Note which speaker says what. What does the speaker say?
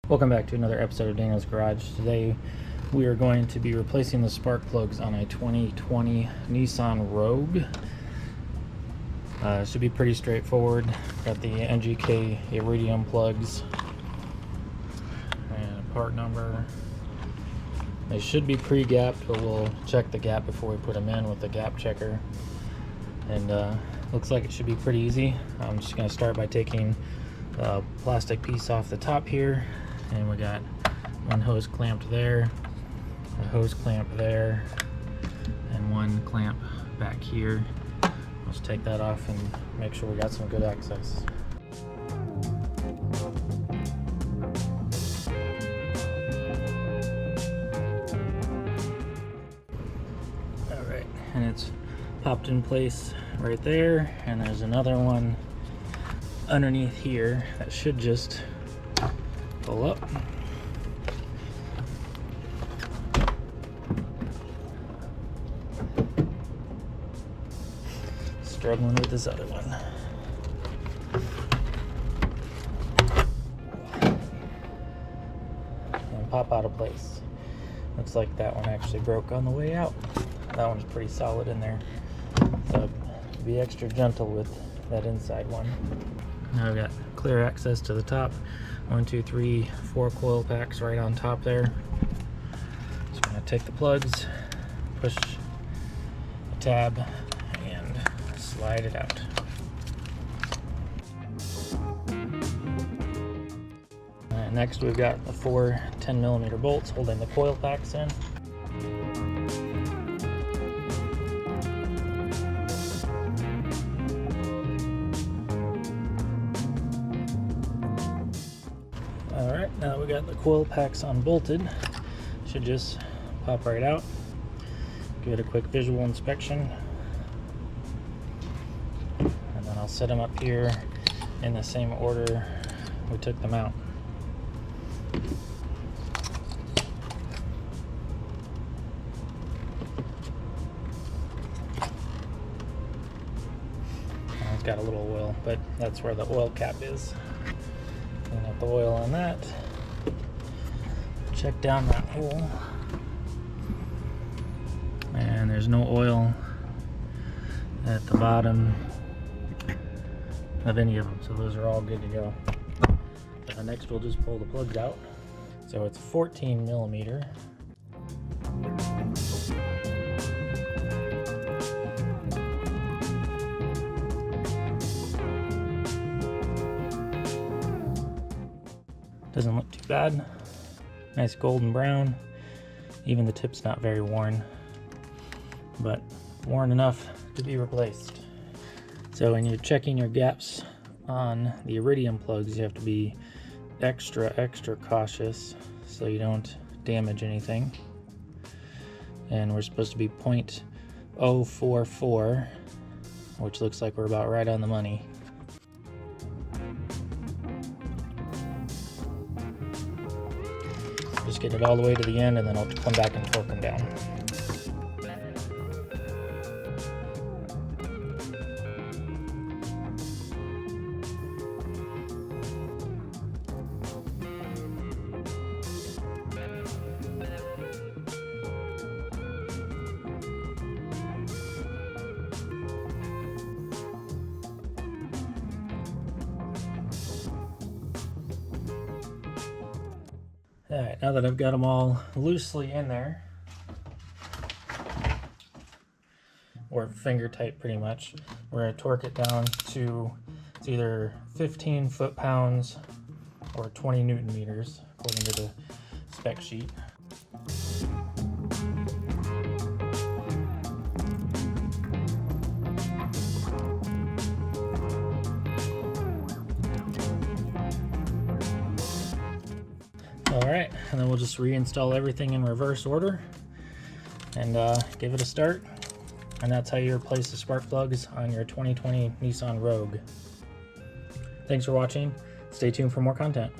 Speaker 1: Welcome back to another episode of Daniel's Garage. Today we are going to be replacing the spark plugs on a 2020 Nissan Rogue. Should be pretty straightforward. Got the NGK iridium plugs and a part number. They should be pre-gapped, but we'll check the gap before we put them in with the gap checker. And looks like it should be pretty easy. I'm just going to start by taking the plastic piece off the top here. And we got one hose clamped there, a hose clamp there, and one clamp back here. Let's take that off and make sure we got some good access. Alright, and it's popped in place right there, and there's another one underneath here that should just pull up. Struggling with this other one. And pop out of place. Looks like that one actually broke on the way out. That one's pretty solid in there. So be extra gentle with that inside one. Now I've got clear access to the top. 1, 2, 3, 4 coil packs right on top there. Just gonna take the plugs, push the tab, and slide it out. Next we've got the 4 10mm bolts holding the coil packs in. Alright, now that we got the coil packs unbolted, should just pop right out. Give it a quick visual inspection. And then I'll set them up here in the same order we took them out. It's got a little oil, but that's where the oil cap is. Clean up the oil on that. Check down that hole. And there's no oil at the bottom of any of them, so those are all good to go. Next we'll just pull the plugs out. So it's 14mm. Doesn't look too bad. Nice golden brown. Even the tip's not very worn, but worn enough to be replaced. So when you're checking your gaps on the iridium plugs, you have to be extra cautious so you don't damage anything. And we're supposed to be 0.044, which looks like we're about right on the money. Just get it all the way to the end, and then I'll come back and torque them down. Alright, now that I've got them all loosely in there, or finger tight pretty much, we're going to torque it down to it's either 15 foot-pounds or 20 Newton meters, according to the spec sheet. Alright, and then we'll just reinstall everything in reverse order and give it a start. And that's how you replace the spark plugs on your 2020 Nissan Rogue. Thanks for watching. Stay tuned for more content.